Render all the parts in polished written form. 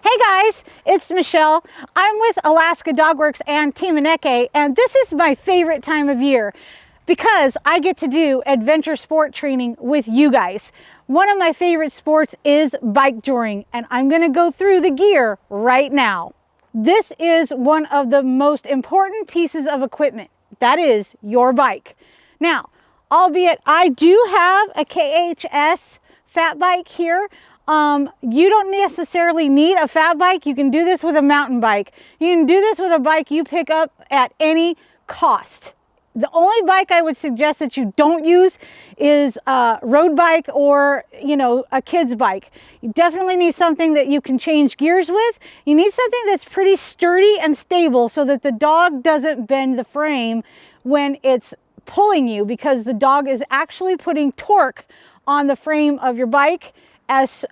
Hey guys, it's Michelle. I'm with Alaska Dogworks and Team Aneke, and this is my favorite time of year because I get to do adventure sport training with you guys. One of my favorite sports is bikejoring, and I'm going to go through the gear right now. This is one of the most important pieces of equipment. That is your bike. Now, albeit I do have a KHS fat bike here, you don't necessarily need a fat bike. You can do this with a mountain bike. You can do this with a bike you pick up at any cost. The only bike I would suggest that you don't use is a road bike or, a kid's bike. You definitely need something that you can change gears with. You need something that's pretty sturdy and stable so that the dog doesn't bend the frame when it's pulling you, because the dog is actually putting torque on the frame of your bike,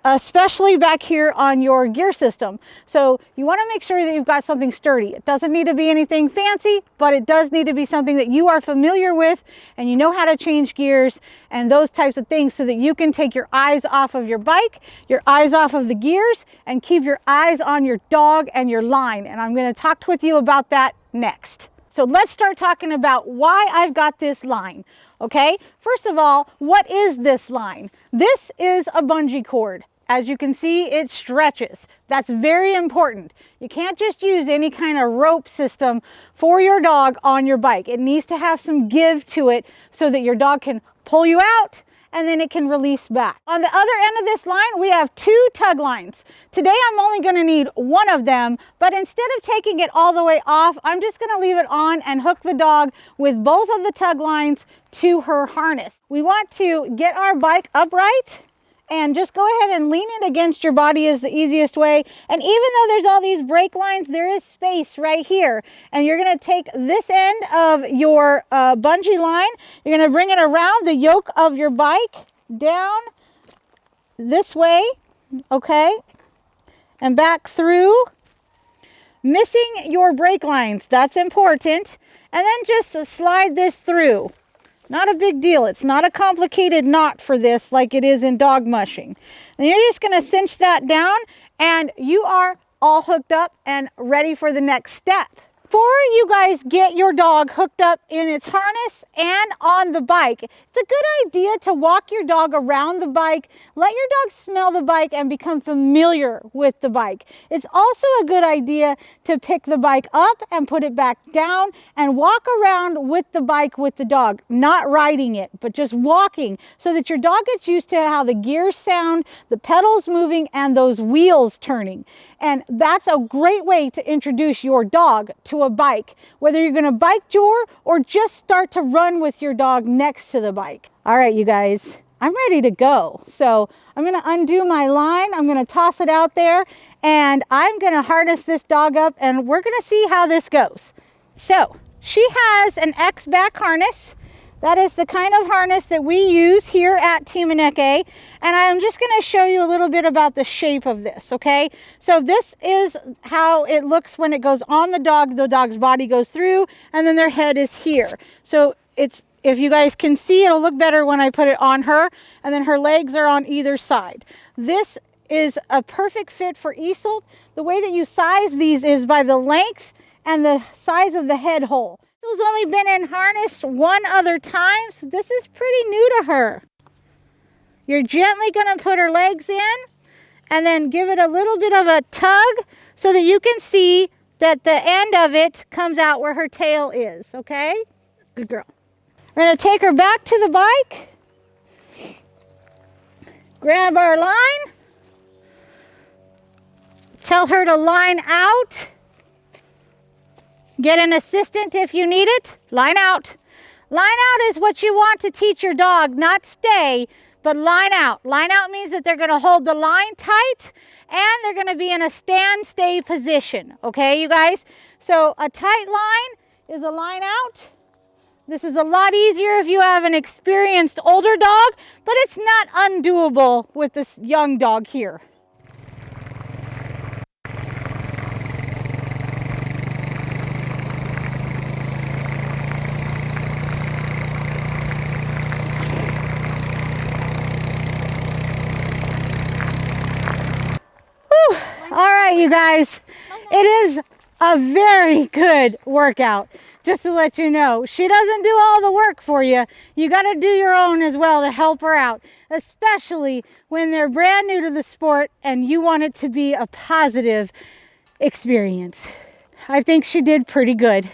especially back here on your gear system. So you want to make sure that you've got something sturdy. It doesn't need to be anything fancy, but it does need to be something that you are familiar with and you know how to change gears and those types of things, so that you can take your eyes off of your bike, your eyes off of the gears, and keep your eyes on your dog and your line. And I'm going to talk with you about that next. So let's start talking about why I've got this line. Okay, first of all, what is this line? This is a bungee cord. As you can see, it stretches. That's very important. You can't just use any kind of rope system for your dog on your bike. It needs to have some give to it so that your dog can pull you out and then it can release back. On the other end of this line, we have two tug lines. Today, I'm only gonna need one of them, but instead of taking it all the way off, I'm just gonna leave it on and hook the dog with both of the tug lines to her harness. We want to get our bike upright and just go ahead and lean it against your body is the easiest way. And even though there's all these brake lines, there is space right here. And you're gonna take this end of your bungee line, you're gonna bring it around the yoke of your bike down this way, okay? And back through, missing your brake lines, that's important. And then just slide this through. Not a big deal. It's not a complicated knot for this like it is in dog mushing. And you're just going to cinch that down and you are all hooked up and ready for the next step. Before you guys get your dog hooked up in its harness and on the bike, it's a good idea to walk your dog around the bike, let your dog smell the bike and become familiar with the bike. It's also a good idea to pick the bike up and put it back down and walk around with the bike with the dog, not riding it, but just walking, so that your dog gets used to how the gears sound, the pedals moving, and those wheels turning. And that's a great way to introduce your dog to a bike, whether you're going to bikejour or just start to run with your dog next to the bike. All right, you guys, I'm ready to go. So I'm going to undo my line. I'm going to toss it out there and I'm going to harness this dog up and we're going to see how this goes. So she has an X back harness. That is the kind of harness that we use here at Team Aneke, and I'm just going to show you a little bit about the shape of this, okay? So this is how it looks when it goes on the dog's body goes through, and then their head is here. So it's, if you guys can see, it'll look better when I put it on her, and then her legs are on either side. This is a perfect fit for Isolt. The way that you size these is by the length and the size of the head hole. She's only been in harness one other time, so this is pretty new to her. You're gently going to put her legs in and then give it a little bit of a tug so that you can see that the end of it comes out where her tail is, okay? Good girl. We're going to take her back to the bike. Grab our line. Tell her to line out. Get an assistant if you need it. Line out. Line out is what you want to teach your dog, not stay, but line out. Line out means that they're going to hold the line tight and they're going to be in a stand-stay position. Okay, you guys? So a tight line is a line out. This is a lot easier if you have an experienced older dog, but it's not undoable with this young dog here. right, you guys, it is a very good workout. Just to let you know, she doesn't do all the work for you. You got to do your own as well to help her out, especially when they're brand new to the sport and you want it to be a positive experience. I think she did pretty good.